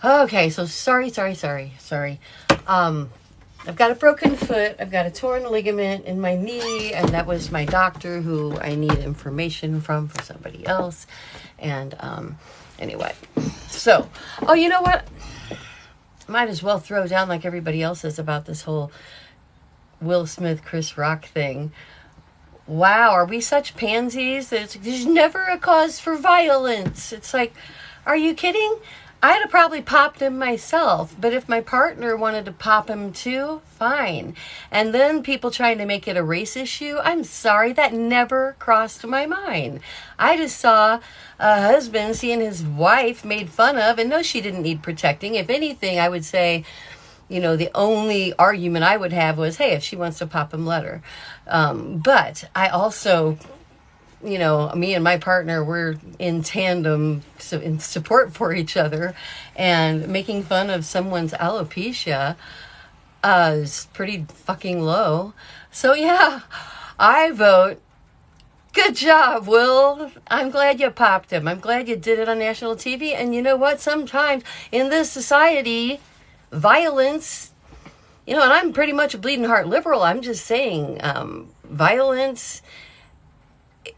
Okay, so sorry. I've got a broken foot. I've got a torn ligament in my knee, and that was my doctor who I need information from for somebody else. And anyway, so, oh, you know what? Might as well throw down like everybody else is about this whole Will Smith, Chris Rock thing. Wow, are we such pansies? There's never a cause for violence. It's like, are you kidding? I'd have probably popped him myself, but if my partner wanted to pop him too, fine. And then people trying to make it a race issue, I'm sorry, that never crossed my mind. I just saw a husband seeing his wife made fun of, and no, she didn't need protecting. If anything, I would say, the only argument I would have was, hey, if she wants to pop him, let her. But I also, me and my partner, we're in tandem, so in support for each other, and making fun of someone's alopecia is pretty fucking low. So yeah, I vote. Good job, Will. I'm glad you popped him. I'm glad you did it on national TV. And you know what? Sometimes in this society, violence, and I'm pretty much a bleeding heart liberal. I'm just saying, violence,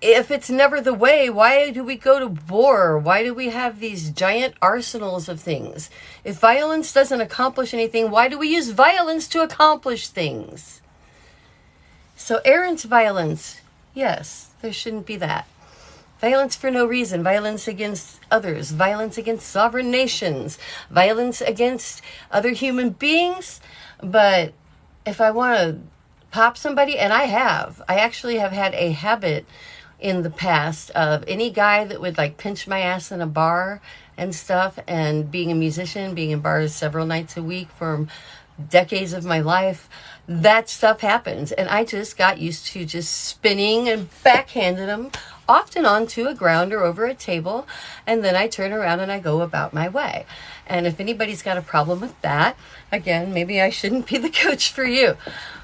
if it's never the way, why do we go to war? Why do we have these giant arsenals of things? If violence doesn't accomplish anything, why do we use violence to accomplish things? So errant violence, yes, there shouldn't be that. Violence for no reason, violence against others, violence against sovereign nations, violence against other human beings. But if I want to pop somebody, and I actually have had a habit in the past of any guy that would like pinch my ass in a bar and stuff, and being a musician, being in bars several nights a week for decades of my life, that stuff happens. And I just got used to just spinning and backhanding them, often onto a ground or over a table, and then I turn around and I go about my way. And if anybody's got a problem with that, again, maybe I shouldn't be the coach for you.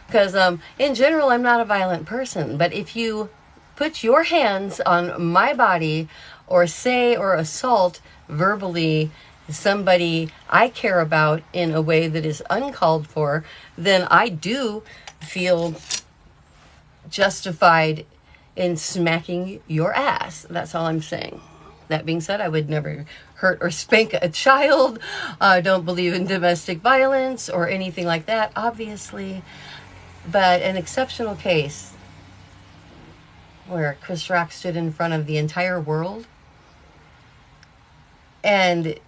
Because in general, I'm not a violent person. But if you put your hands on my body or say or assault verbally somebody I care about in a way that is uncalled for, then I do feel justified in smacking your ass. That's all I'm saying. That being said, I would never hurt or spank a child. I don't believe in domestic violence or anything like that, obviously. But an exceptional case where Chris Rock stood in front of the entire world and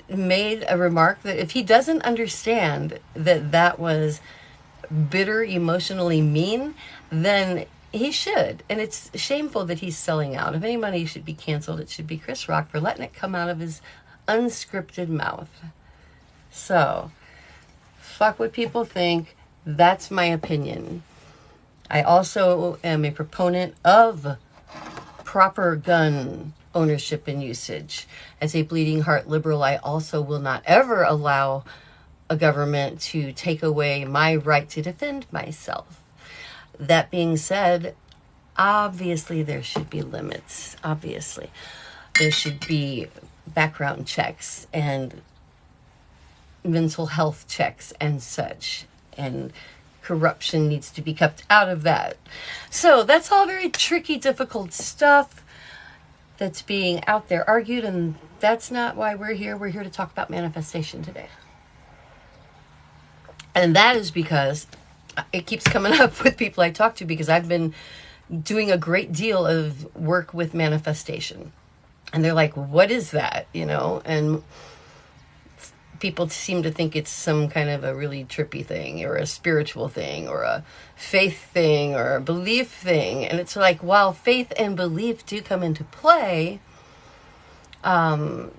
made a remark that if he doesn't understand that was bitter, emotionally mean, then he should. And it's shameful that he's selling out. If anybody should be canceled, it should be Chris Rock for letting it come out of his unscripted mouth. So, fuck what people think. That's my opinion. I also am a proponent of proper gun ownership and usage. As a bleeding heart liberal, I also will not ever allow a government to take away my right to defend myself. That being said, obviously there should be limits. Obviously. There should be background checks and mental health checks and such. And corruption needs to be kept out of that. So that's all very tricky, difficult stuff that's being out there argued, and that's not why we're here. We're here to talk about manifestation today. And that is because it keeps coming up with people I talk to, because I've been doing a great deal of work with manifestation. And they're like, what is that? And people seem to think it's some kind of a really trippy thing or a spiritual thing or a faith thing or a belief thing. And it's like, while faith and belief do come into play, it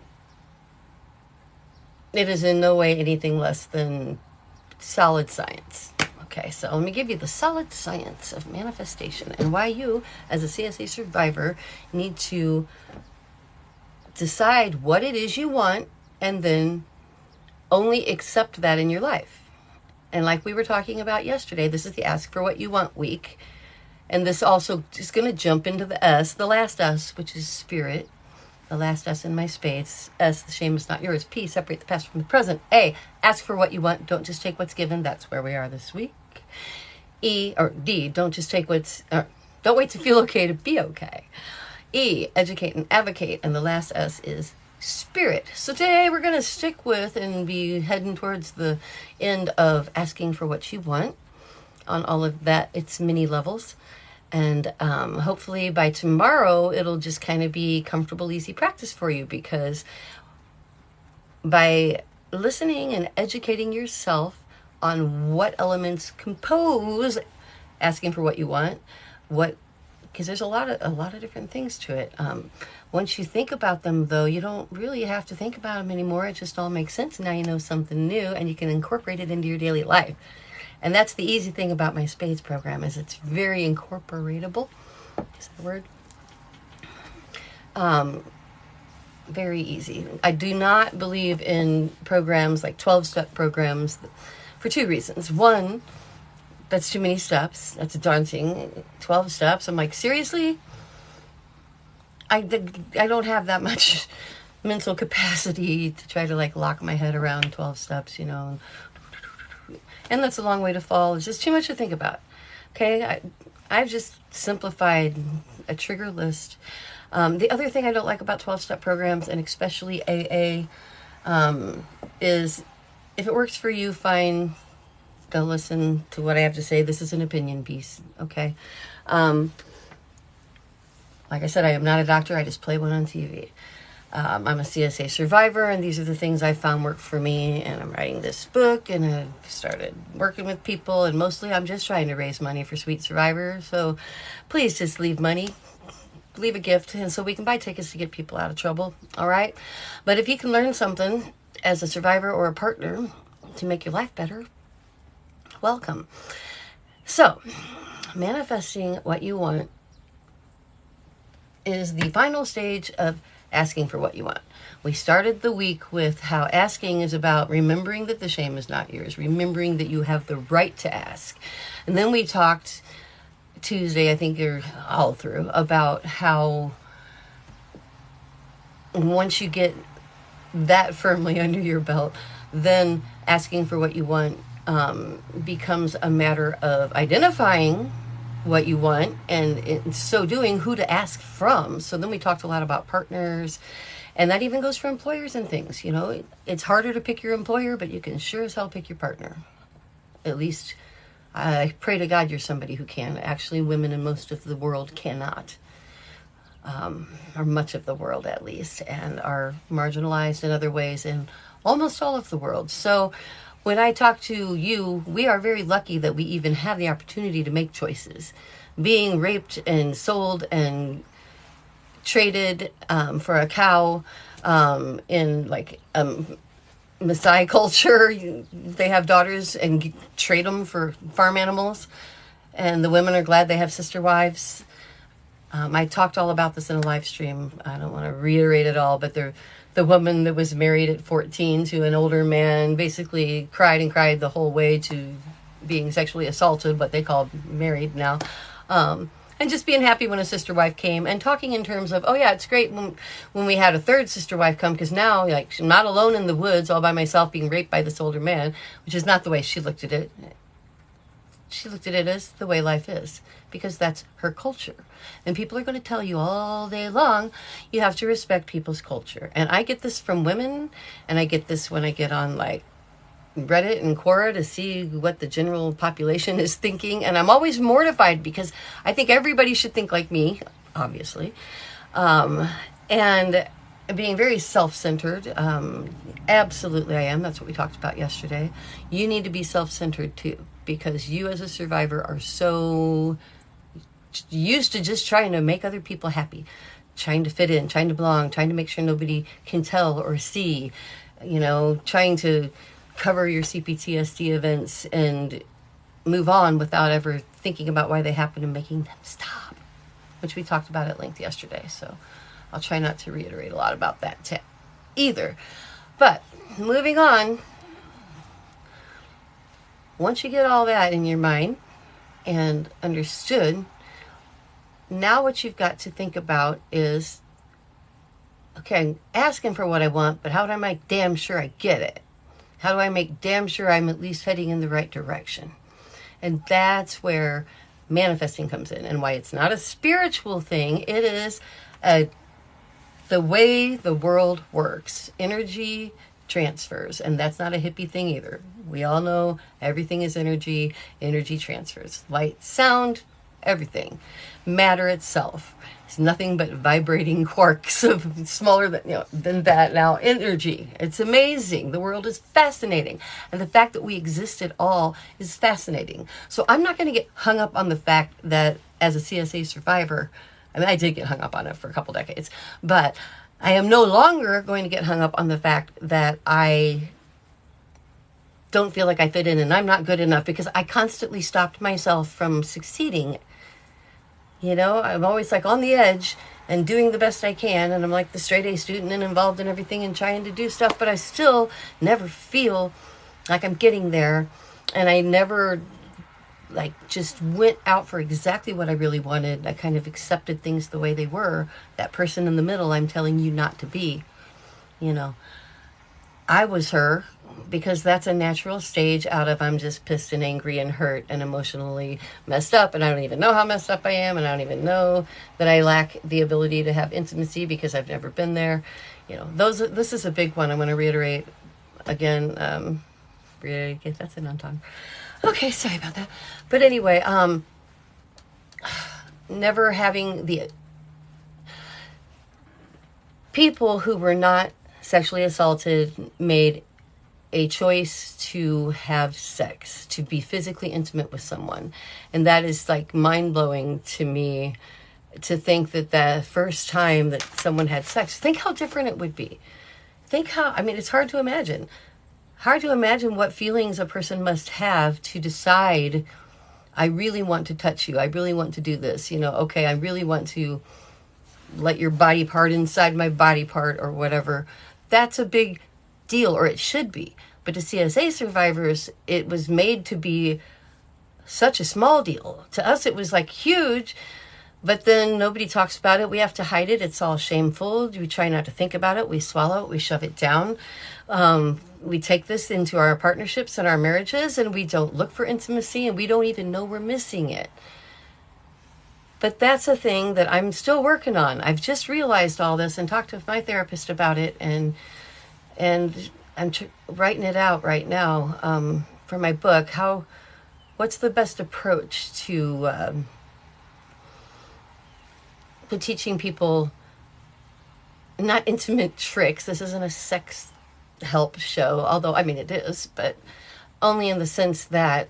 is in no way anything less than solid science. Okay, so let me give you the solid science of manifestation and why you, as a CSA survivor, need to decide what it is you want and then only accept that in your life. And like we were talking about yesterday, this is the Ask for What You Want week. And this also is going to jump into the S, the last S, which is spirit. the last S in my space. S, the shame is not yours. P, separate the past from the present. A, ask for what you want. Don't just take what's given. That's where we are this week. E, or D, don't just take don't wait to feel okay to be okay. E, educate and advocate. And the last S is spirit. So today we're going to stick with and be heading towards the end of asking for what you want on all of that, its many levels. And hopefully by tomorrow, it'll just kind of be comfortable, easy practice for you, because by listening and educating yourself on what elements compose asking for what you want, because there's a lot of different things to it. Once you think about them, though, you don't really have to think about them anymore. It just all makes sense. Now you know something new, and you can incorporate it into your daily life. And that's the easy thing about my Spades program, is it's very incorporatable. Is that a word? Very easy. I do not believe in programs like 12-step programs for two reasons. One, that's too many steps. That's daunting. 12 steps. I'm like, seriously? I don't have that much mental capacity to try to like lock my head around 12 steps, you know. And that's a long way to fall. It's just too much to think about. Okay, I've just simplified a trigger list. The other thing I don't like about 12-step programs, and especially AA, is if it works for you, fine. Don't listen to what I have to say. This is an opinion piece, okay? Like I said, I am not a doctor. I just play one on TV. I'm a CSA survivor, and these are the things I found work for me, and I'm writing this book, and I've started working with people, and mostly I'm just trying to raise money for Sweet Survivor, so please just leave money, leave a gift, and so we can buy tickets to get people out of trouble, all right? But if you can learn something as a survivor or a partner to make your life better, welcome. So, manifesting what you want is the final stage of asking for what you want. We started the week with how asking is about remembering that the shame is not yours, remembering that you have the right to ask. And then we talked Tuesday, I think you're all through, about how once you get that firmly under your belt, then asking for what you want becomes a matter of identifying what you want, and in so doing, who to ask from. So then we talked a lot about partners, and that even goes for employers and things. You know, it's harder to pick your employer, but you can sure as hell pick your partner. At least I pray to God you're somebody who can. Actually, women in most of the world cannot, or much of the world at least, and are marginalized in other ways in almost all of the world. So when I talk to you, we are very lucky that we even have the opportunity to make choices. Being raped and sold and traded for a cow in like Maasai culture, they have daughters and trade them for farm animals. And the women are glad they have sister wives. I talked all about this in a live stream. I don't want to reiterate it all, but the woman that was married at 14 to an older man basically cried and cried the whole way to being sexually assaulted, what they call married now. And just being happy when a sister wife came, and talking in terms of, oh yeah, it's great when we had a third sister wife come, because now like I'm not alone in the woods all by myself being raped by this older man, which is not the way she looked at it. She looked at it as the way life is, because that's her culture. And people are going to tell you all day long, you have to respect people's culture. And I get this from women, and I get this when I get on like Reddit and Quora to see what the general population is thinking. And I'm always mortified, because I think everybody should think like me, obviously. And being very self-centered, absolutely I am. That's what we talked about yesterday. You need to be self-centered too, because you as a survivor are so used to just trying to make other people happy, trying to fit in, trying to belong, trying to make sure nobody can tell or see, you know, trying to cover your CPTSD events and move on without ever thinking about why they happen and making them stop, which we talked about at length yesterday. So I'll try not to reiterate a lot about that either. But moving on, once you get all that in your mind and understood, now what you've got to think about is okay, I'm asking for what I want, but how do I make damn sure I get it? How do I make damn sure I'm at least heading in the right direction? And that's where manifesting comes in, and why it's not a spiritual thing. It is the way the world works. Energy transfers, and that's not a hippie thing either. We all know everything is energy. Energy transfers. Light, sound, everything. Matter itself. It's nothing but vibrating quarks of smaller than that. Now, energy. It's amazing. The world is fascinating. And the fact that we exist at all is fascinating. So I'm not going to get hung up on the fact that as a CSA survivor, I mean, I did get hung up on it for a couple decades, but I am no longer going to get hung up on the fact that I don't feel like I fit in and I'm not good enough, because I constantly stopped myself from succeeding. You know, I'm always like on the edge and doing the best I can. And I'm like the straight A student and involved in everything and trying to do stuff, but I still never feel like I'm getting there. And I never like just went out for exactly what I really wanted. I kind of accepted things the way they were. That person in the middle I'm telling you not to be. You know, I was her, because that's a natural stage out of I'm just pissed and angry and hurt and emotionally messed up, and I don't even know how messed up I am, and I don't even know that I lack the ability to have intimacy because I've never been there. You know, this is a big one. I'm going to reiterate again. That's a non-time. Okay, sorry about that. But anyway, never having the people who were not sexually assaulted made a choice to have sex, to be physically intimate with someone. And that is like mind-blowing to me, to think that the first time that someone had sex, think how different it would be. It's hard to imagine. Hard to imagine what feelings a person must have to decide, I really want to touch you. I really want to do this. You know, okay, I really want to let your body part inside my body part or whatever. That's a big deal, or it should be. But to CSA survivors, it was made to be such a small deal. To us, it was like huge, but then nobody talks about it. We have to hide it. It's all shameful. We try not to think about it. We swallow it. We shove it down. We take this into our partnerships and our marriages, and we don't look for intimacy, and we don't even know we're missing it. But that's a thing that I'm still working on. I've just realized all this and talked with my therapist about it, and I'm writing it out right now for my book. What's the best approach to teaching people not intimate tricks? This isn't a sex help show, although I mean it is, but only in the sense that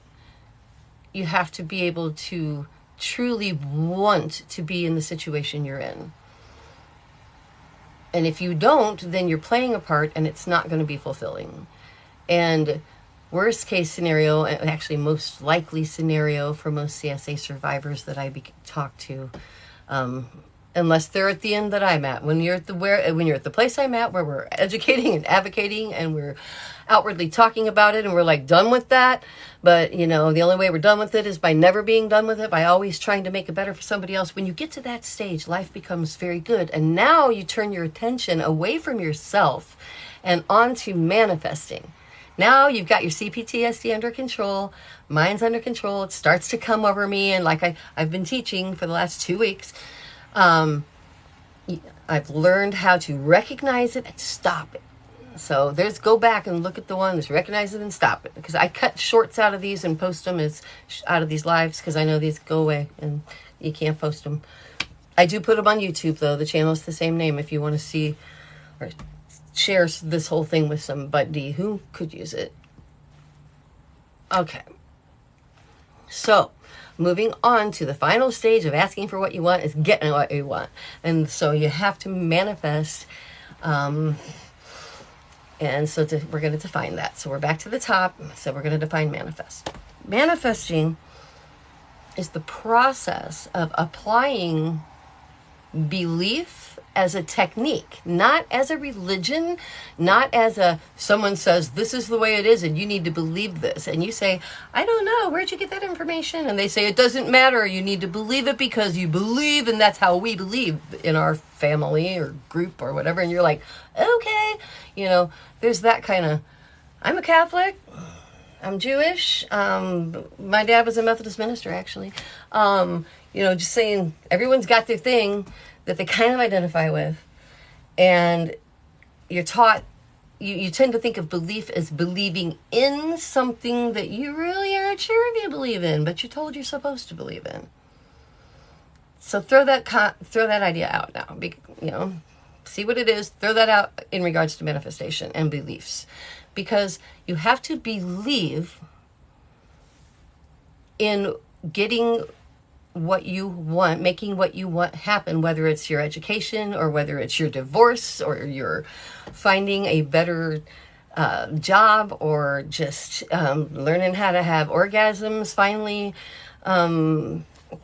you have to be able to truly want to be in the situation you're in. And if you don't, then you're playing a part and it's not going to be fulfilling. And worst case scenario, and actually most likely scenario for most CSA survivors that I talk to, unless they're at the end that I'm at, when you're at the place I'm at, where we're educating and advocating and we're outwardly talking about it and we're like done with that. But you know, the only way we're done with it is by never being done with it, by always trying to make it better for somebody else. When you get to that stage, life becomes very good. And now you turn your attention away from yourself and onto manifesting. Now you've got your CPTSD under control, mine's under control. It starts to come over me. And like I've been teaching for the last 2 weeks, I've learned how to recognize it and stop it. So go back and look at the one that's recognize it and stop it. Because I cut shorts out of these and post them as out of these lives, because I know these go away and you can't post them. I do put them on YouTube though. The channel is the same name if you want to see or share this whole thing with somebody who could use it. Okay. So moving on to the final stage of asking for what you want is getting what you want. And so you have to manifest. And so we're going to define that. So we're back to the top. So we're going to define manifest. Manifesting is the process of applying belief as a technique, not as a religion, not as a someone says this is the way it is and you need to believe this. And you say, I don't know, where'd you get that information? And they say, it doesn't matter. You need to believe it because you believe, and that's how we believe in our family or group or whatever. And you're like, okay, there's that kind of, I'm a Catholic, I'm Jewish. My dad was a Methodist minister, actually. Just saying everyone's got their thing that they kind of identify with. And you're taught, you tend to think of belief as believing in something that you really aren't sure if you believe in, but you're told you're supposed to believe in. So throw that idea out now. See what it is. Throw that out in regards to manifestation and beliefs. Because you have to believe in getting what you want, making what you want happen, whether it's your education or whether it's your divorce or you're finding a better job or just learning how to have orgasms finally,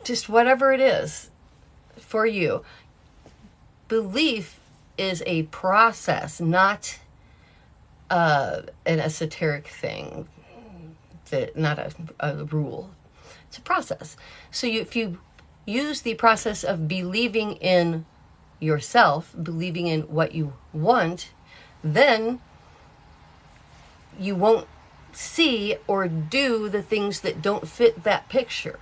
just whatever it is for you. Belief is a process, not an esoteric thing, not a rule. It's a process. So if you use the process of believing in yourself, believing in what you want, then you won't see or do the things that don't fit that picture.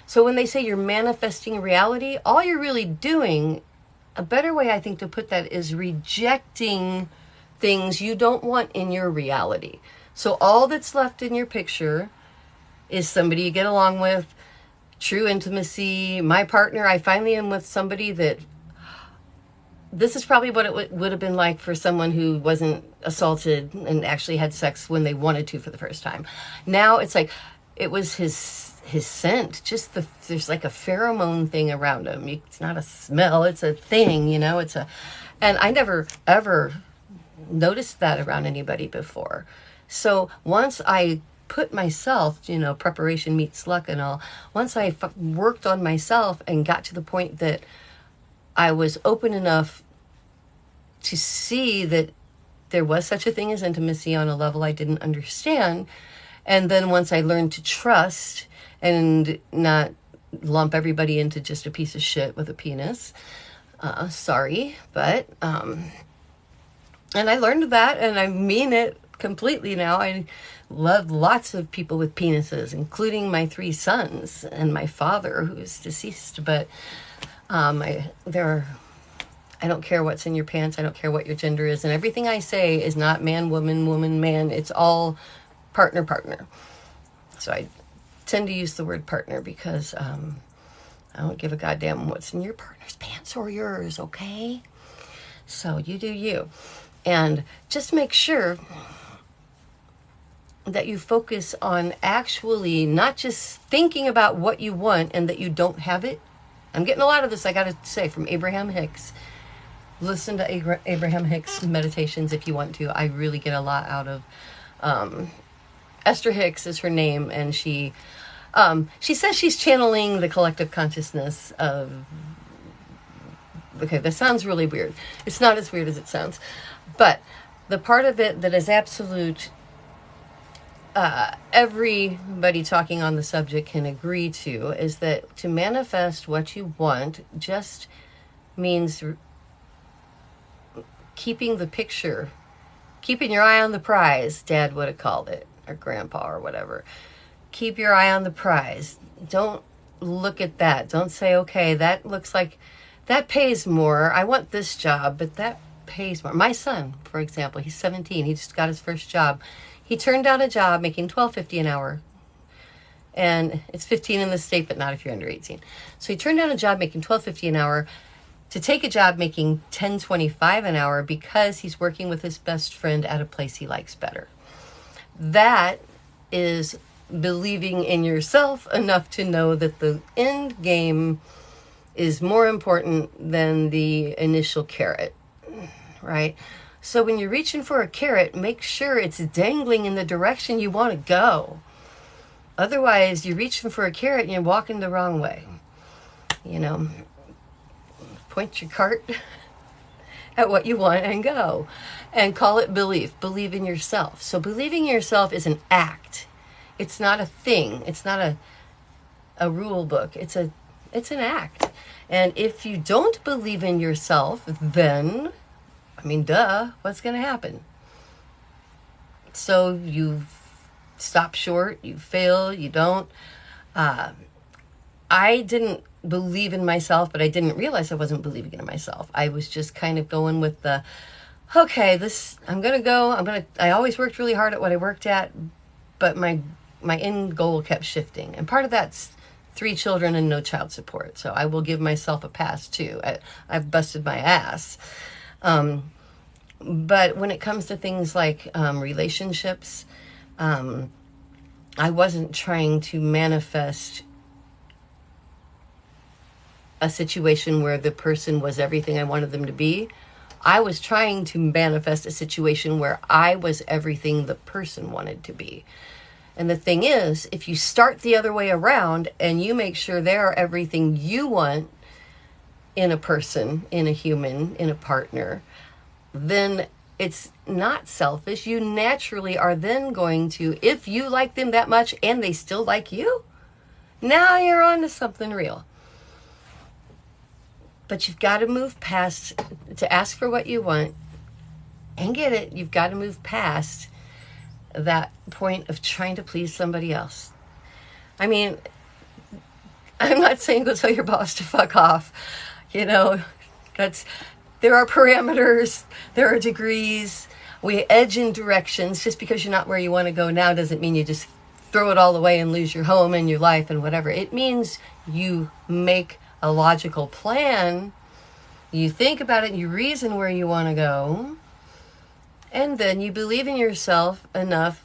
So when they say you're manifesting reality, all you're really doing, a better way I think to put that is rejecting things you don't want in your reality. So all that's left in your picture is somebody you get along with, true intimacy, my partner. I finally am with somebody that, this is probably what it would have been like for someone who wasn't assaulted and actually had sex when they wanted to for the first time. Now it's like, it was his scent, there's like a pheromone thing around him. It's not a smell, it's a thing, and I never ever noticed that around anybody before. So once I put myself, preparation meets luck and all, once I worked on myself and got to the point that I was open enough to see that there was such a thing as intimacy on a level I didn't understand, and then once I learned to trust and not lump everybody into just a piece of shit with a penis, sorry, but and I learned that, and I mean it completely now. I love lots of people with penises, including my 3 sons and my father, who is deceased. But I don't care what's in your pants. I don't care what your gender is. And everything I say is not man, woman, woman, man. It's all partner, partner. So I tend to use the word partner because I don't give a goddamn what's in your partner's pants or yours, okay? So you do you. And just make sure that you focus on actually not just thinking about what you want and that you don't have it. I'm getting a lot of this, I got to say, from Abraham Hicks. Listen to Abraham Hicks meditations if you want to. I really get a lot out of Esther Hicks is her name, and she says she's channeling the collective consciousness of, okay, that sounds really weird. It's not as weird as it sounds. But the part of it that is absolute, everybody talking on the subject can agree to, is that to manifest what you want just means keeping the picture, keeping your eye on the prize, Dad would have called it, or Grandpa or whatever. Keep your eye on the prize. Don't look at that. Don't say, okay, that looks like, that pays more. I want this job, but that pays more. My son, for example, he's 17. He just got his first job. He turned down a job making $12.50 an hour. And it's 15 in the state, but not if you're under 18. So he turned down a job making $12.50 an hour to take a job making $10.25 an hour because he's working with his best friend at a place he likes better. That is believing in yourself enough to know that the end game is more important than the initial carrot, right? So when you're reaching for a carrot, make sure it's dangling in the direction you want to go. Otherwise, you're reaching for a carrot and you're walking the wrong way. point your cart at what you want and go. And call it belief. Believe in yourself. So believing in yourself is an act. It's not a thing. It's not a rule book. It's an act. And if you don't believe in yourself, then, I mean, duh, what's going to happen? So you stop short, you fail, you don't. I didn't believe in myself, but I didn't realize I wasn't believing in myself. I was just kind of going with the, okay, I'm going to go. I always worked really hard at what I worked at, but my end goal kept shifting. And part of that's 3 children and no child support. So I will give myself a pass too. I've busted my ass. But when it comes to things like relationships, I wasn't trying to manifest a situation where the person was everything I wanted them to be. I was trying to manifest a situation where I was everything the person wanted to be. And the thing is, if you start the other way around and you make sure they are everything you want in a person, in a human, in a partner, then it's not selfish. You naturally are then going to, if you like them that much and they still like you, now you're on to something real. But you've got to move past, to ask for what you want and get it, you've got to move past that point of trying to please somebody else. I mean, I'm not saying go tell your boss to fuck off. You know, there are parameters, there are degrees. We edge in directions. Just because you're not where you want to go now doesn't mean you just throw it all away and lose your home and your life and whatever. It means you make a logical plan. You think about it, you reason where you want to go. And then you believe in yourself enough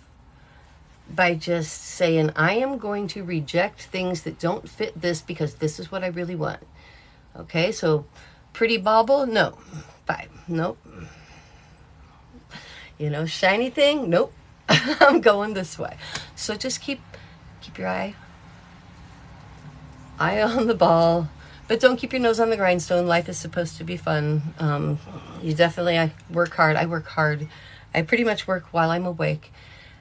by just saying, I am going to reject things that don't fit this because this is what I really want. Okay, so pretty bauble? No. Bye. Nope. You know, shiny thing? Nope. I'm going this way. So just keep your eye on the ball. But don't keep your nose on the grindstone. Life is supposed to be fun. I work hard. I work hard. I pretty much work while I'm awake.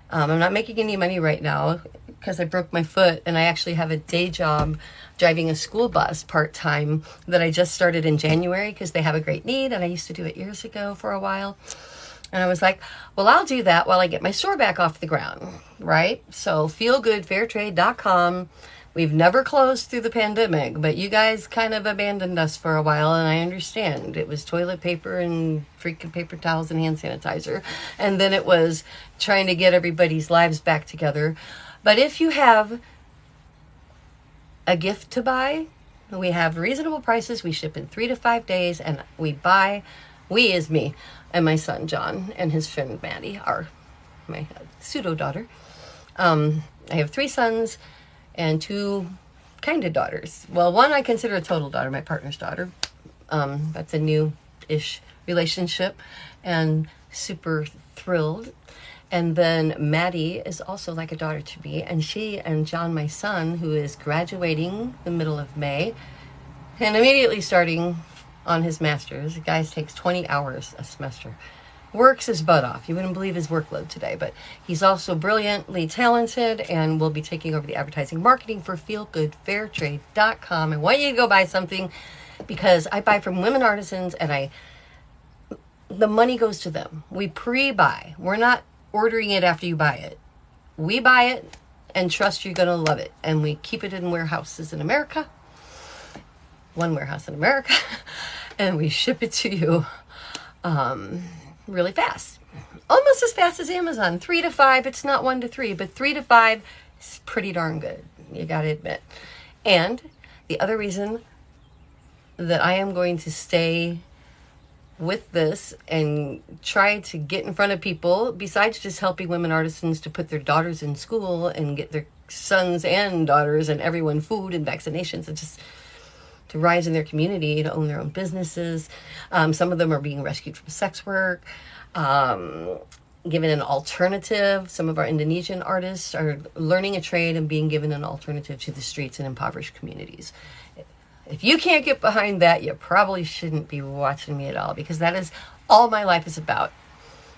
I'm not making any money right now because I broke my foot, and I actually have a day job driving a school bus part-time that I just started in January because they have a great need, and I used to do it years ago for a while. And I was like, well, I'll do that while I get my store back off the ground, right? So feelgoodfairtrade.com. We've never closed through the pandemic, but you guys kind of abandoned us for a while, and I understand. It was toilet paper and freaking paper towels and hand sanitizer, and then it was trying to get everybody's lives back together. But if you have a gift to buy, we have reasonable prices. We ship in 3 to 5 days, and we is me and my son John and his friend Maddie, my pseudo daughter. I have 3 sons and 2 kind of daughters. Well, one I consider a total daughter, my partner's daughter. That's a new-ish relationship, and super thrilled. And then Maddie is also like a daughter to me, and she and John, my son, who is graduating the middle of May, and immediately starting on his master's. The guy takes 20 hours a semester. Works his butt off. You wouldn't believe his workload today, but he's also brilliantly talented and will be taking over the advertising marketing for feelgoodfairtrade.com. I want you to go buy something because I buy from women artisans, and the money goes to them. We pre-buy. We're not ordering it after you buy it. We buy it and trust you're going to love it. And we keep it in warehouses in America. One warehouse in America. And we ship it to you really fast. Almost as fast as Amazon. 3 to 5. It's not 1 to 3, but 3 to 5 is pretty darn good. You got to admit. And the other reason that I am going to stay with this and try to get in front of people, besides just helping women artisans to put their daughters in school and get their sons and daughters and everyone food and vaccinations, and just to rise in their community, to own their own businesses. Some of them are being rescued from sex work, given an alternative. Some of our Indonesian artists are learning a trade and being given an alternative to the streets in impoverished communities. If you can't get behind that, you probably shouldn't be watching me at all, because that is all my life is about.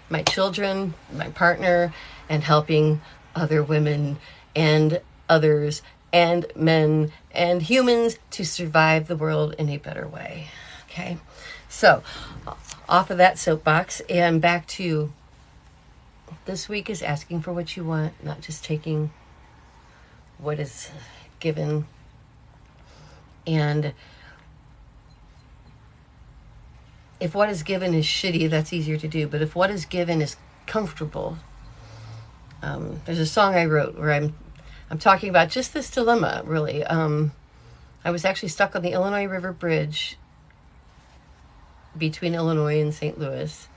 My children, my partner, and helping other women and others and men and humans to survive the world in a better way. Okay? So, off of that soapbox and back to this week is asking for what you want, not just taking what is given. And if what is given is shitty, that's easier to do. But if what is given is comfortable, there's a song I wrote where I'm talking about just this dilemma, really. I was actually stuck on the Illinois River Bridge between Illinois and St. Louis,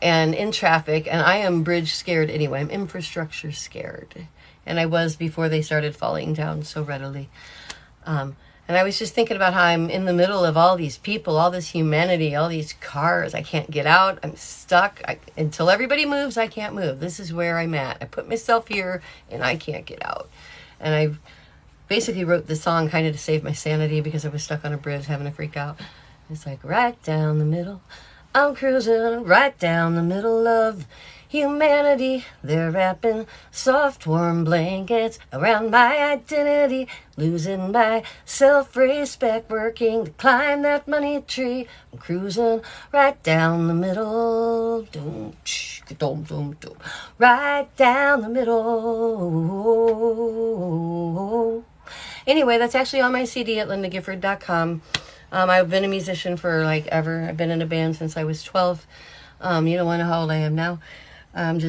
and in traffic, and I am bridge scared anyway. I'm infrastructure scared, and I was before they started falling down so readily. And I was just thinking about how I'm in the middle of all these people, all this humanity, all these cars. I can't get out. I'm stuck. Until everybody moves, I can't move. This is where I'm at. I put myself here, and I can't get out. And I basically wrote this song kind of to save my sanity, because I was stuck on a bridge having a freak out. It's like, right down the middle, I'm cruising right down the middle of humanity. They're wrapping soft, warm blankets around my identity, losing my self-respect, working to climb that money tree. I'm cruising right down the middle, doom, doom, doom, doom, right down the middle. Anyway, that's actually on my CD at lindagifford.com. I've been a musician for like ever. I've been in a band since I was 12. You don't want to know how old I am now. I'm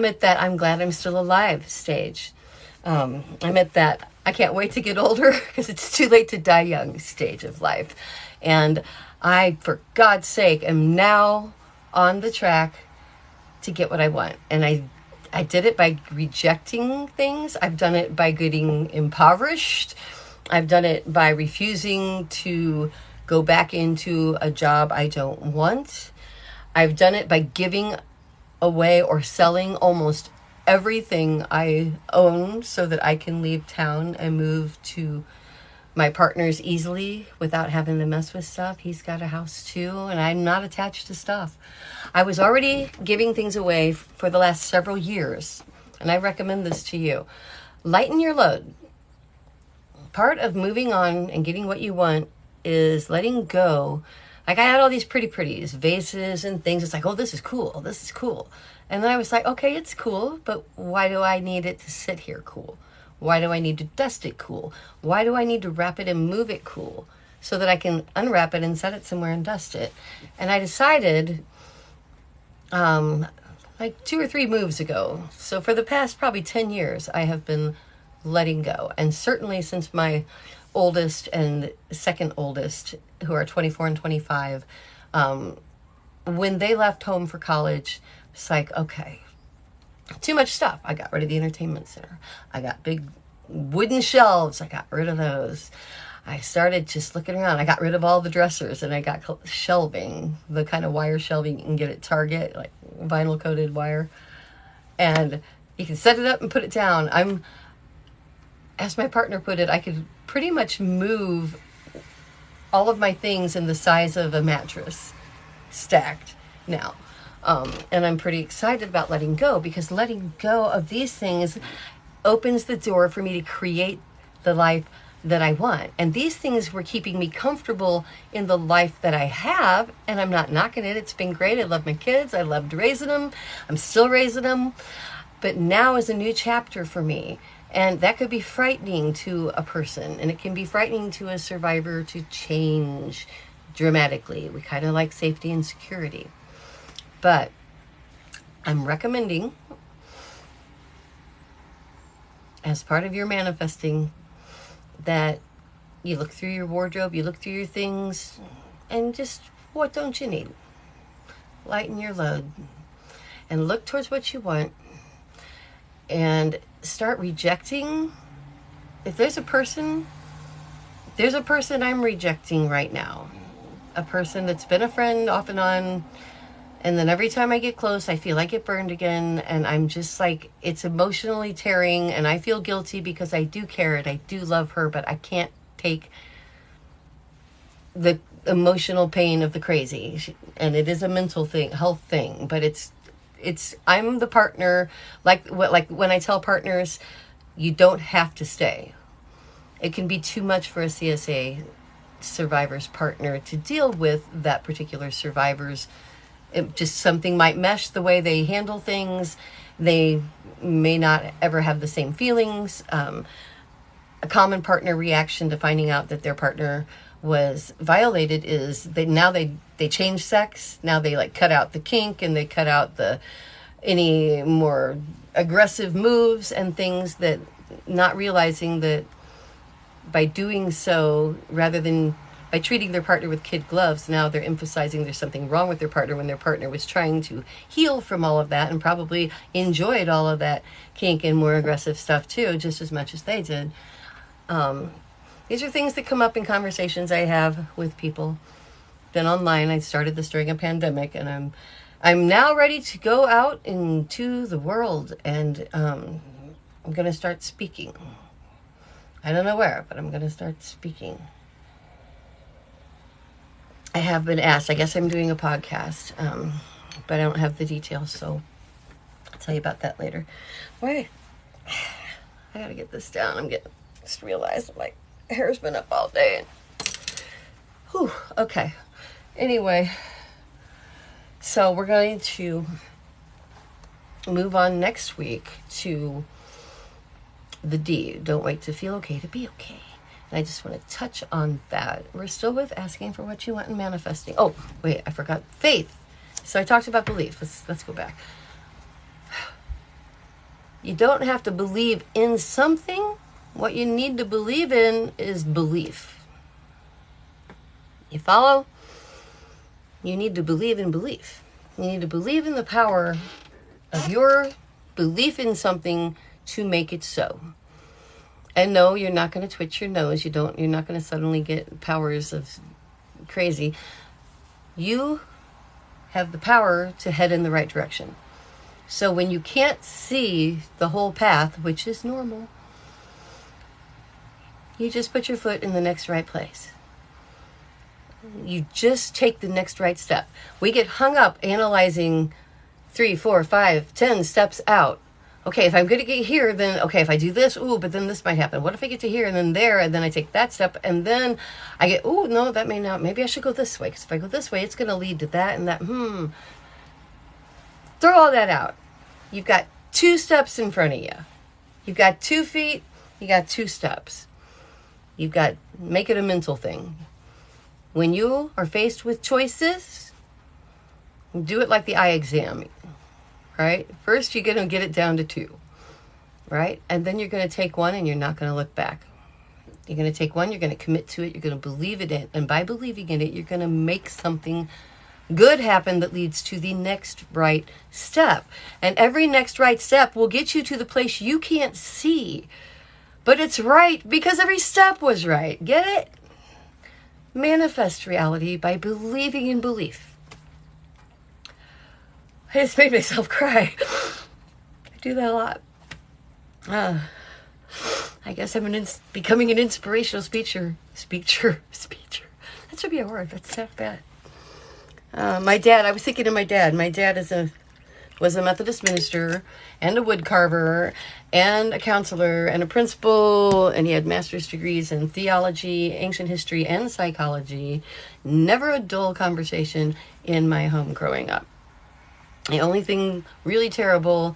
at that I'm glad I'm still alive stage. I'm at that I can't wait to get older because it's too late to die young stage of life. And I, for God's sake, am now on the track to get what I want. And I did it by rejecting things. I've done it by getting impoverished. I've done it by refusing to go back into a job I don't want. I've done it by giving away or selling almost everything I own so that I can leave town and move to my partner's easily without having to mess with stuff. He's got a house too, and I'm not attached to stuff. I was already giving things away for the last several years, and I recommend this to you. Lighten your load. Part of moving on and getting what you want is letting go. Like, I had all these pretties, vases and things. It's like, oh, this is cool. This is cool. And then I was like, okay, it's cool, but why do I need it to sit here cool? Why do I need to dust it cool? Why do I need to wrap it and move it cool so that I can unwrap it and set it somewhere and dust it? And I decided like 2 or 3 moves ago. So for the past probably 10 years, I have been letting go. And certainly since my oldest and second oldest, who are 24 and 25, when they left home for college, it's like, okay, too much stuff. I got rid of the entertainment center. I got big wooden shelves. I got rid of those. I started just looking around. I got rid of all the dressers, and I got shelving, the kind of wire shelving you can get at Target, like vinyl coated wire. And you can set it up and put it down. As my partner put it, I could pretty much move all of my things in the size of a mattress stacked now. And I'm pretty excited about letting go, because letting go of these things opens the door for me to create the life that I want. And these things were keeping me comfortable in the life that I have, and I'm not knocking it. It's been great. I love my kids. I loved raising them. I'm still raising them. But now is a new chapter for me. And that could be frightening to a person, and it can be frightening to a survivor to change dramatically. We kind of like safety and security. But I'm recommending, as part of your manifesting, that you look through your wardrobe, you look through your things, and just, what don't you need? Lighten your load and look towards what you want, and start rejecting. If there's a person I'm rejecting right now. A person that's been a friend off and on, and then every time I get close, I feel I get burned again, and I'm just like, it's emotionally tearing, and I feel guilty because I do care and I do love her, but I can't take the emotional pain of the crazy. And it is a mental thing, health thing, but I'm the partner, like when I tell partners, you don't have to stay. It can be too much for a CSA survivor's partner to deal with that particular survivor's. Just something might mesh the way they handle things. They may not ever have the same feelings. A common partner reaction to finding out that their partner was violated is they change sex. Now they like cut out the kink, and they cut out any more aggressive moves and things, that not realizing that by doing so, rather than by treating their partner with kid gloves, now they're emphasizing there's something wrong with their partner, when their partner was trying to heal from all of that and probably enjoyed all of that kink and more aggressive stuff too, just as much as they did. These are things that come up in conversations I have with people. Been online. I started this during a pandemic, and I'm now ready to go out into the world, and I'm going to start speaking. I don't know where, but I'm going to start speaking. I have been asked. I guess I'm doing a podcast, but I don't have the details, so I'll tell you about that later. Wait, I gotta get this down. Just realized my hair's been up all day. Whew, okay. Anyway, so we're going to move on next week to the D. Don't wait to feel okay to be okay. And I just want to touch on that. We're still with asking for what you want and manifesting. Oh, wait, I forgot faith. So I talked about belief. Let's go back. You don't have to believe in something. What you need to believe in is belief. You follow? You need to believe in belief. You need to believe in the power of your belief in something to make it so. And no, you're not going to twitch your nose. You're not going to suddenly get powers of crazy. You have the power to head in the right direction. So when you can't see the whole path, which is normal, you just put your foot in the next right place. You just take the next right step. We get hung up analyzing 3, 4, 5, 10 steps out. Okay, if I'm going to get here, then, okay, if I do this, but then this might happen. What if I get to here and then there, and then I take that step, and then I get, no, that may not, maybe I should go this way, because if I go this way, it's going to lead to that and that, Throw all that out. You've got 2 steps in front of you. You've got 2 feet, you got 2 steps. Make it a mental thing. When you are faced with choices, do it like the eye exam. Right? First, you're going to get it down to 2, right? And then you're going to take one and you're not going to look back. You're going to take one, you're going to commit to it, you're going to believe in it. And by believing in it, you're going to make something good happen that leads to the next right step. And every next right step will get you to the place you can't see. But it's right because every step was right. Get it? Manifest reality by believing in belief. I just made myself cry. I do that a lot. I guess I'm becoming an inspirational speaker. That should be a word. That's not bad. My dad, I was thinking of my dad. My dad was a Methodist minister and a wood carver and a counselor and a principal, and he had master's degrees in theology, ancient history, and psychology. Never a dull conversation in my home growing up. The only thing really terrible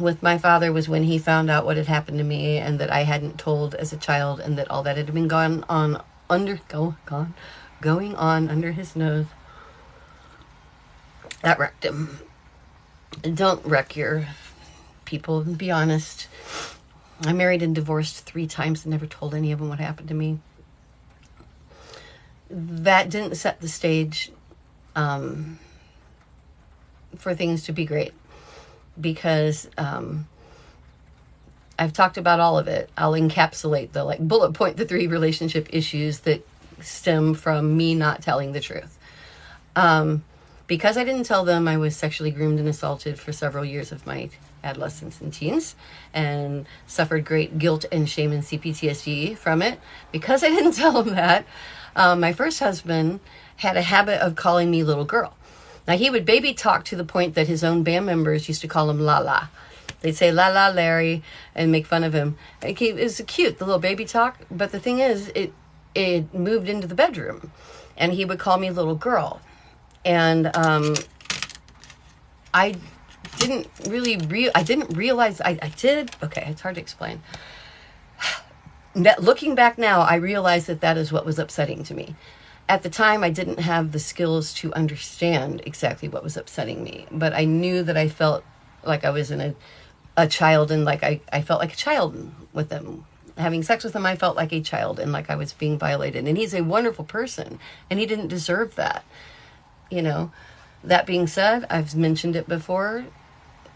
with my father was when he found out what had happened to me and that I hadn't told as a child, and that all that had been going on under his nose. That wrecked him. Don't wreck your people, be honest. I married and divorced 3 times and never told any of them what happened to me. That didn't set the stage for things to be great, because I've talked about all of it. I'll encapsulate bullet point the 3 relationship issues that stem from me not telling the truth. Because I didn't tell them, I was sexually groomed and assaulted for several years of my adolescence and teens, and suffered great guilt and shame and CPTSD from it. Because I didn't tell them that, My first husband had a habit of calling me little girl. Now, he would baby talk to the point that his own band members used to call him La La. They'd say La La Larry and make fun of him. It was cute, the little baby talk. But the thing is, it moved into the bedroom, and he would call me little girl. And I didn't realize I did. Okay, it's hard to explain. Looking back now, I realized that is what was upsetting to me. At the time, I didn't have the skills to understand exactly what was upsetting me, but I knew that I felt like I was in a child, and like I felt like a child with him. Having sex with him, I felt like a child and like I was being violated. And he's a wonderful person, and he didn't deserve that. You know, that being said, I've mentioned it before.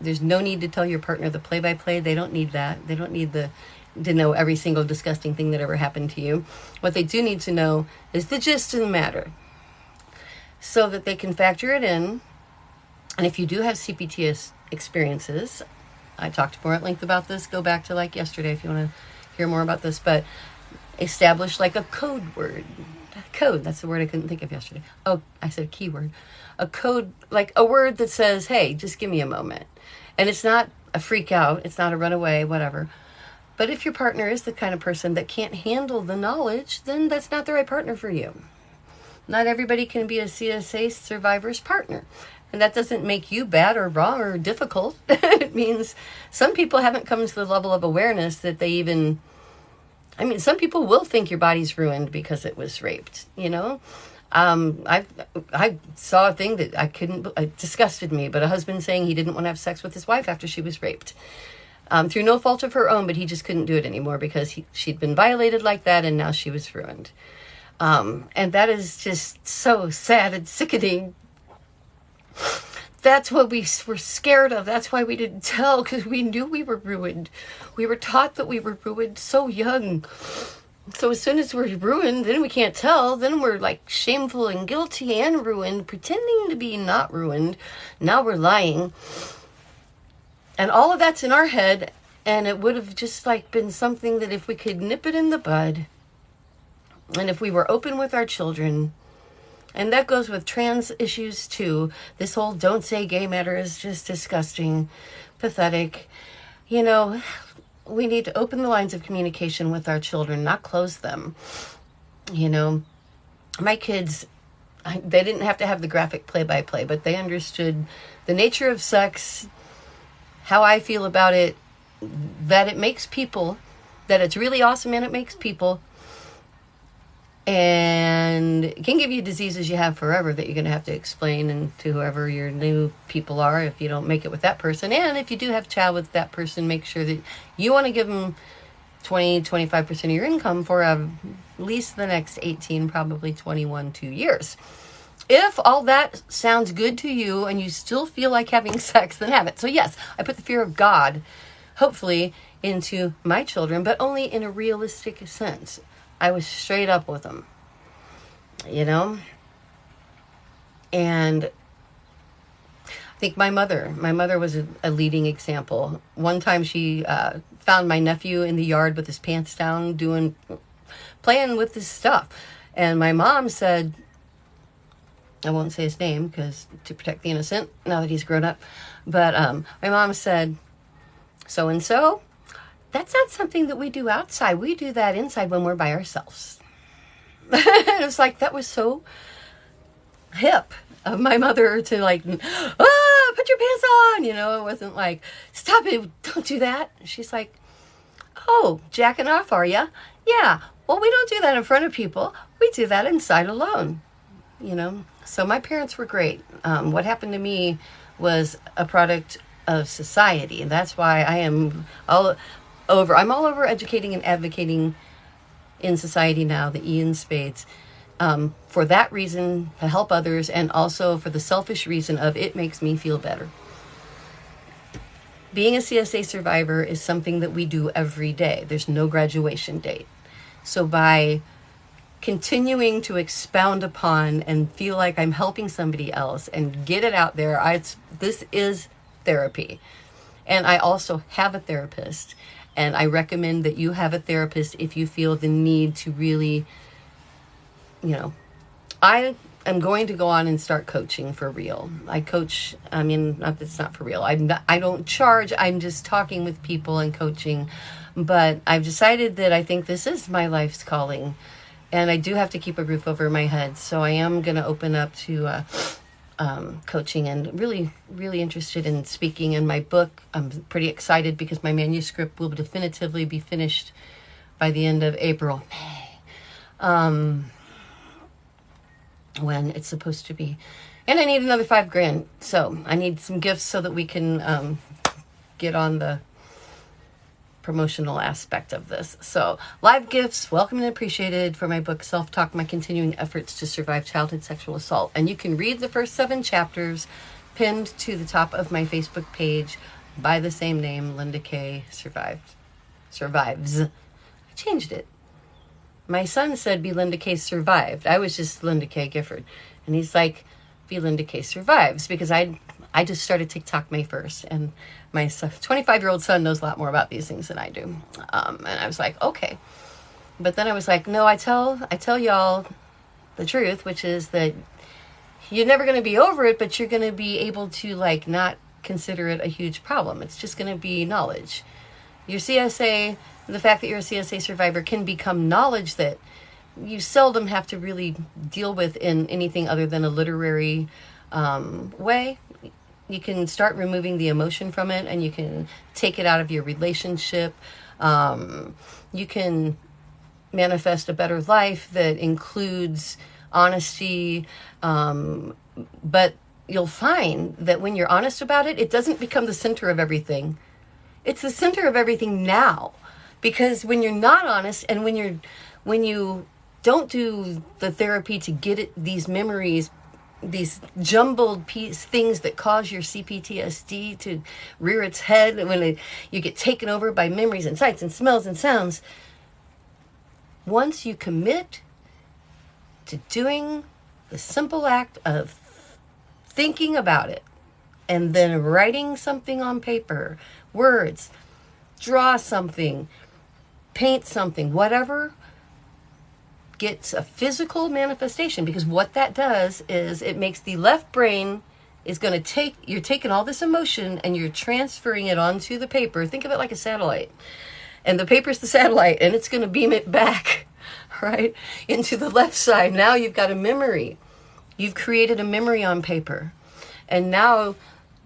There's no need to tell your partner the play-by-play. They don't need that. They don't need to know every single disgusting thing that ever happened to you. What they do need to know is the gist of the matter, so that they can factor it in. And if you do have CPT experiences, I talked more at length about this. Go back to like yesterday if you want to hear more about this. But establish like a code word. Code, that's the word I couldn't think of yesterday. Oh, I said keyword. A code, like a word that says, hey, just give me a moment. And it's not a freak out. It's not a runaway, whatever. But if your partner is the kind of person that can't handle the knowledge, then that's not the right partner for you. Not everybody can be a CSA survivor's partner. And that doesn't make you bad or wrong or difficult. It means some people haven't come to the level of awareness that they even... I mean, some people will think your body's ruined because it was raped, you know? I saw a thing that it disgusted me, but a husband saying he didn't want to have sex with his wife after she was raped. Through no fault of her own, but he just couldn't do it anymore because she'd been violated like that, and now she was ruined. And that is just so sad and sickening. That's what we were scared of. That's why we didn't tell, because we knew we were ruined. We were taught that we were ruined so young. So as soon as we're ruined, then we can't tell. Then we're like shameful and guilty and ruined, pretending to be not ruined. Now we're lying. And all of that's in our head, and it would have just like been something that if we could nip it in the bud, and if we were open with our children, and that goes with trans issues too. This whole don't say gay matter is just disgusting, pathetic. You know, we need to open the lines of communication with our children, not close them. You know, my kids, they didn't have to have the graphic play-by-play, but they understood the nature of sex, how I feel about it, that it makes people, that it's really awesome and it makes people, and it can give you diseases you have forever that you're going to have to explain and to whoever your new people are if you don't make it with that person. And if you do have a child with that person, make sure that you want to give them 20-25% of your income for at least the next 18, probably 21, 2 years. If all that sounds good to you and you still feel like having sex, then have it. So yes, I put the fear of God, hopefully, into my children, but only in a realistic sense. I was straight up with them, you know? And I think my mother was a leading example. One time she found my nephew in the yard with his pants down, playing with his stuff. And my mom said, I won't say his name because to protect the innocent now that he's grown up. But my mom said, so-and-so, that's not something that we do outside. We do that inside when we're by ourselves. It was like, that was so hip of my mother to like, put your pants on. You know, it wasn't like, stop it, don't do that. She's like, oh, jacking off, are ya? Yeah, well, we don't do that in front of people. We do that inside alone, you know. So my parents were great. What happened to me was a product of society. And that's why I'm all over educating and advocating in society now, the E in spades, for that reason, to help others, and also for the selfish reason of it makes me feel better. Being a CSA survivor is something that we do every day. There's no graduation date. So by continuing to expound upon and feel like I'm helping somebody else and get it out there, this is therapy. And I also have a therapist. And I recommend that you have a therapist if you feel the need to really you know, I am going to go on and start coaching for real. I coach, I mean, not that it's not for real. I don't charge. I'm just talking with people and coaching. But I've decided that I think this is my life's calling. And I do have to keep a roof over my head. So I am going to open up to coaching, and really, really interested in speaking. In my book, I'm pretty excited because my manuscript will definitively be finished by the end of April, May. When it's supposed to be. And I need another $5,000. So I need some gifts so that we can get on the promotional aspect of this. So live gifts, welcome and appreciated, for my book, Self-Talk, My Continuing Efforts to Survive Childhood Sexual Assault. And you can read the first 7 chapters pinned to the top of my Facebook page by the same name, Linda K. Survives. I changed it. My son said, be Linda K. Survived. I was just Linda K. Gifford. And he's like, be Linda K. Survives, because I just started TikTok May 1st. And my 25-year-old son knows a lot more about these things than I do. And I was like, okay. But then I was like, no, I tell y'all the truth, which is that you're never going to be over it, but you're going to be able to, like, not consider it a huge problem. It's just going to be knowledge. Your CSA, the fact that you're a CSA survivor, can become knowledge that you seldom have to really deal with in anything other than a literary way. You can start removing the emotion from it, and you can take it out of your relationship. You can manifest a better life that includes honesty. But you'll find that when you're honest about it, it doesn't become the center of everything. It's the center of everything now. Because when you're not honest, and when you don't do the therapy to get these memories, these jumbled things that cause your CPTSD to rear its head, when you get taken over by memories and sights and smells and sounds, once you commit to doing the simple act of thinking about it and then writing something on paper, words, draw something, paint something, whatever gets a physical manifestation. Because what that does is it makes the left brain is going to you're taking all this emotion and you're transferring it onto the paper. Think of it like a satellite. And the paper's the satellite, and it's going to beam it back, right, into the left side. Now you've got a memory. You've created a memory on paper. And now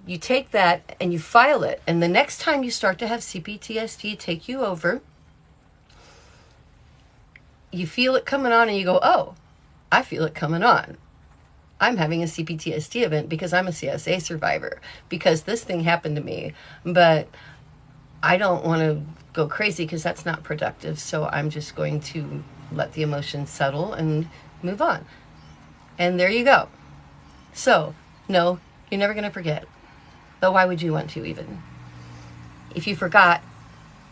you take that and you file it. And the next time you start to have CPTSD take you over, you feel it coming on and you go, oh, I feel it coming on. I'm having a CPTSD event because I'm a CSA survivor, because this thing happened to me, but I don't want to go crazy because that's not productive. So I'm just going to let the emotions settle and move on. And there you go. So, no, you're never going to forget. Though why would you want to even? If you forgot,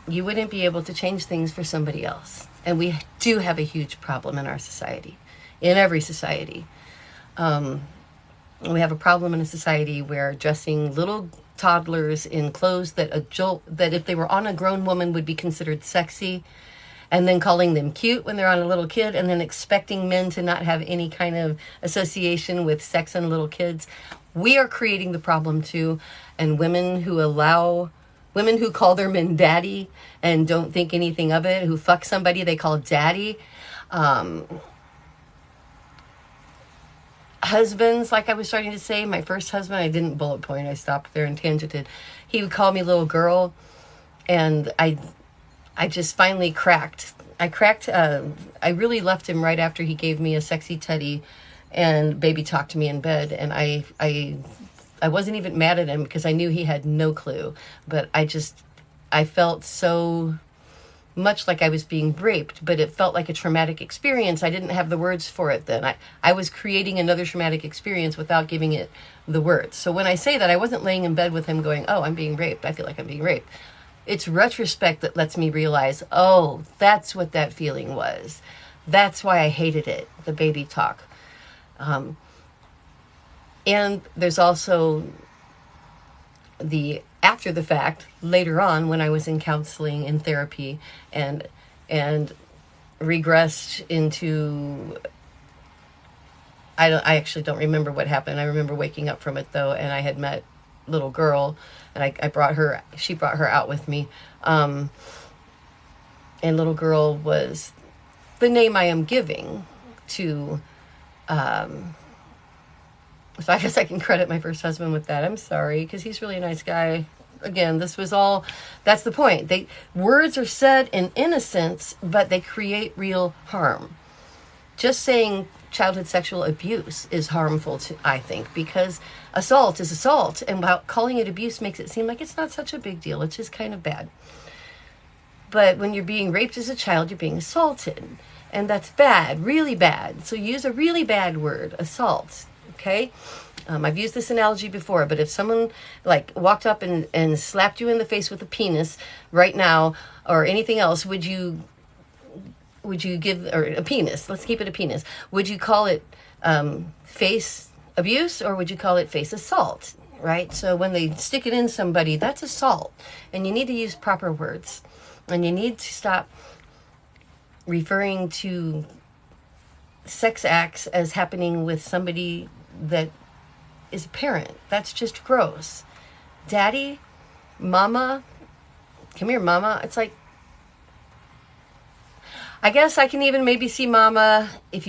you wouldn't be able to change things for somebody else. And we do have a huge problem in our society, in every society. We have a problem in a society where dressing little toddlers in clothes that if they were on a grown woman would be considered sexy, and then calling them cute when they're on a little kid, and then expecting men to not have any kind of association with sex and little kids. We are creating the problem too. And women who call their men daddy and don't think anything of it, who fuck somebody they call daddy. Husbands, like I was starting to say, my first husband, I didn't bullet point, I stopped there and tangented. He would call me little girl, and I just finally cracked. I really left him right after he gave me a sexy teddy and baby talked to me in bed, and I wasn't even mad at him because I knew he had no clue, but I felt so much like I was being raped, but it felt like a traumatic experience. I didn't have the words for it then. I was creating another traumatic experience without giving it the words. So when I say that, I wasn't laying in bed with him going, oh, I'm being raped. I feel like I'm being raped. It's retrospect that lets me realize, oh, that's what that feeling was. That's why I hated it, the baby talk. And there's also the after the fact, later on, when I was in counseling and therapy and regressed into I actually don't remember what happened. I remember waking up from it though, and I had met little girl, and she brought her out with me. And little girl was the name I am giving to, so I guess I can credit my first husband with that. I'm sorry, because he's really a nice guy. Again, that's the point. Words are said in innocence, but they create real harm. Just saying childhood sexual abuse is harmful to, I think, because assault is assault, and calling it abuse makes it seem like it's not such a big deal. It's just kind of bad. But when you're being raped as a child, you're being assaulted, and that's bad, really bad. So use a really bad word, assault. Okay, I've used this analogy before, but if someone like walked up and slapped you in the face with a penis right now, or anything else, would you give, or a penis? Let's keep it a penis. Would you call it face abuse, or would you call it face assault? Right. So when they stick it in somebody, that's assault, and you need to use proper words, and you need to stop referring to sex acts as happening with somebody that is a parent. That's just gross. Daddy, mama, come here, mama. It's like, I guess I can even maybe see mama if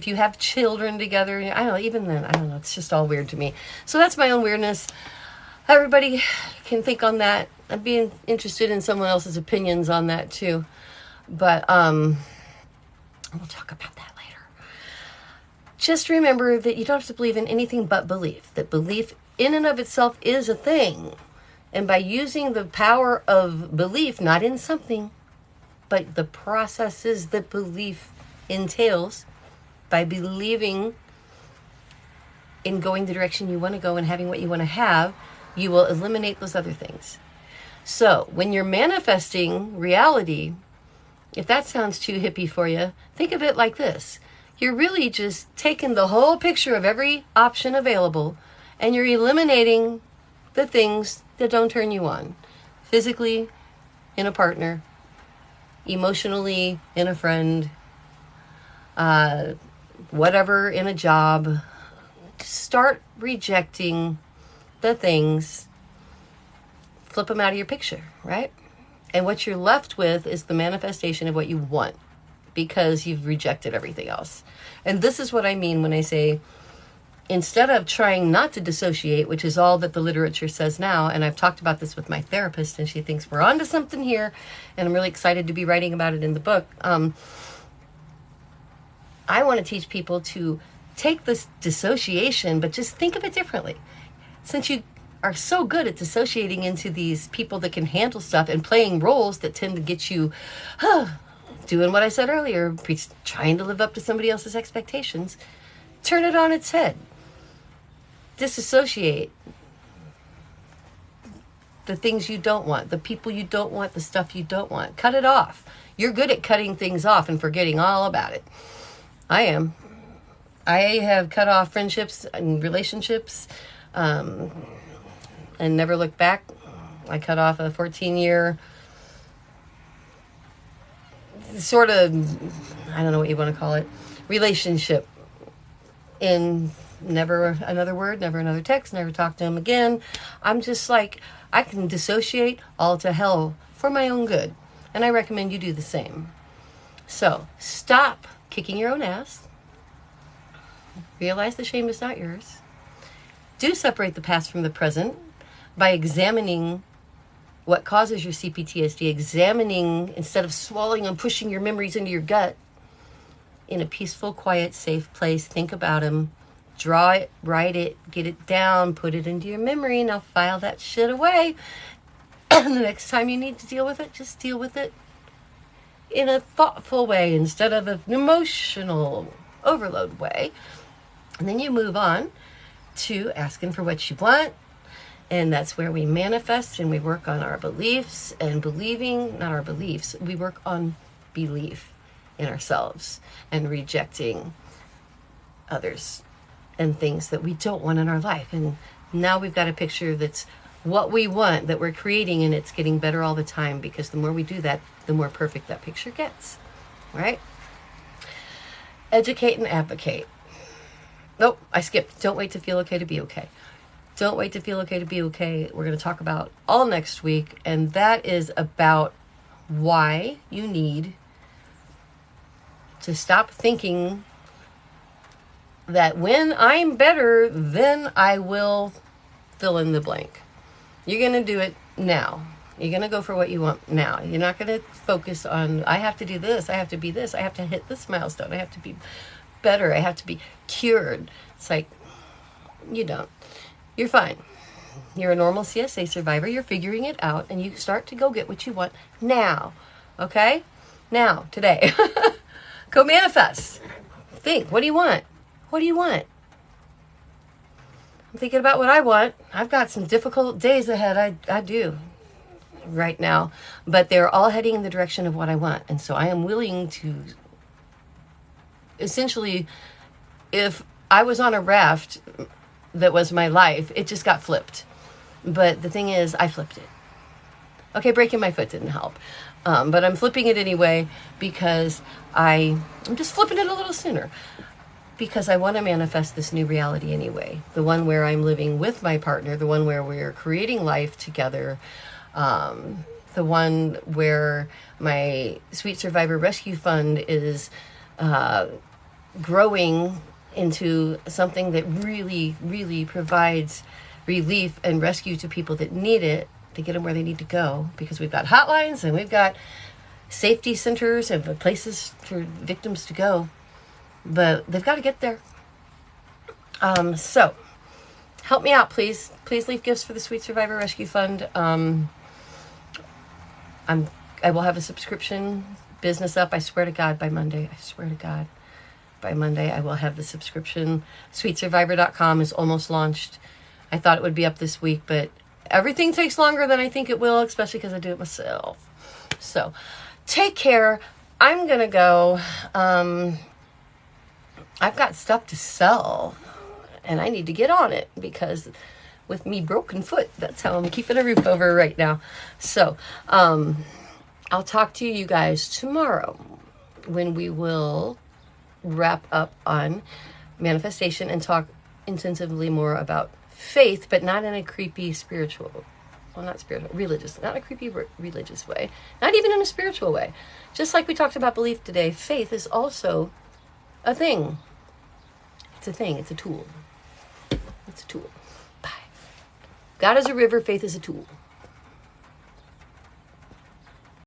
you have children together. I don't know, even then, I don't know. It's just all weird to me. So that's my own weirdness. Everybody can think on that. I'm being interested in someone else's opinions on that too. But we'll talk about that later. Just remember that you don't have to believe in anything but belief. That belief in and of itself is a thing. And by using the power of belief, not in something, but the processes that belief entails, by believing in going the direction you want to go and having what you want to have, you will eliminate those other things. So when you're manifesting reality, if that sounds too hippie for you, think of it like this. You're really just taking the whole picture of every option available, and you're eliminating the things that don't turn you on. Physically, in a partner, emotionally, in a friend, whatever, in a job. Start rejecting the things. Flip them out of your picture, right? And what you're left with is the manifestation of what you want, because you've rejected everything else. And this is what I mean when I say, instead of trying not to dissociate, which is all that the literature says now, and I've talked about this with my therapist, and she thinks we're onto something here, and I'm really excited to be writing about it in the book. I want to teach people to take this dissociation, but just think of it differently. Since you are so good at dissociating into these people that can handle stuff and playing roles that tend to get you doing what I said earlier, trying to live up to somebody else's expectations, turn it on its head. Disassociate the things you don't want, the people you don't want, the stuff you don't want. Cut it off. You're good at cutting things off and forgetting all about it. I am. I have cut off friendships and relationships and never looked back. I cut off a 14-year sort of, I don't know what you want to call it, relationship. And never another word, never another text, never talk to him again. I'm just like, I can dissociate all to hell for my own good. And I recommend you do the same. So stop kicking your own ass. Realize the shame is not yours. Do separate the past from the present by examining what causes your CPTSD, examining, instead of swallowing and pushing your memories into your gut, in a peaceful, quiet, safe place. Think about them. Draw it, write it, get it down, put it into your memory. Now file that shit away. And the next time you need to deal with it, just deal with it in a thoughtful way instead of an emotional overload way. And then you move on to asking for what you want. And that's where we manifest and we work on our beliefs and believing, not our beliefs, we work on belief in ourselves and rejecting others and things that we don't want in our life. And now we've got a picture that's what we want, that we're creating, and it's getting better all the time, because the more we do that, the more perfect that picture gets, right? Educate and advocate. Nope, I skipped. Don't wait to feel okay to be okay. Don't wait to feel okay to be okay. We're going to talk about all next week, and that is about why you need to stop thinking that when I'm better, then I will fill in the blank. You're going to do it now. You're going to go for what you want now. You're not going to focus on, I have to do this, I have to be this, I have to hit this milestone, I have to be better, I have to be cured. It's like, you don't. You're fine. You're a normal CSA survivor. You're figuring it out, and you start to go get what you want now. Okay? Now, today. Go manifest. Think. What do you want? What do you want? I'm thinking about what I want. I've got some difficult days ahead. I do right now, but they're all heading in the direction of what I want. And so I am willing to, essentially, if I was on a raft that was my life, it just got flipped. But the thing is, I flipped it. Okay, breaking my foot didn't help. But I'm flipping it anyway because I'm just flipping it a little sooner. Because I want to manifest this new reality anyway. The one where I'm living with my partner, the one where we're creating life together, the one where my Sweet Survivor Rescue Fund is growing into something that really, really provides relief and rescue to people that need it, to get them where they need to go. Because we've got hotlines and we've got safety centers and places for victims to go. But they've got to get there. So help me out, please. Please leave gifts for the Sweet Survivor Rescue Fund. I will have a subscription business up. I swear to God by Monday. I swear to God by Monday I will have the subscription. SweetSurvivor.com is almost launched. I thought it would be up this week, but everything takes longer than I think it will, especially because I do it myself. So take care. I'm gonna go. I've got stuff to sell, and I need to get on it because with me broken foot, that's how I'm keeping a roof over right now. So I'll talk to you guys tomorrow when we will wrap up on manifestation and talk intensively more about faith, but not in a creepy spiritual, well, not spiritual, religious, not a creepy religious way, not even in a spiritual way. Just like we talked about belief today, faith is also a thing. It's a thing. It's a tool. It's a tool. Bye. God is a river. Faith is a tool.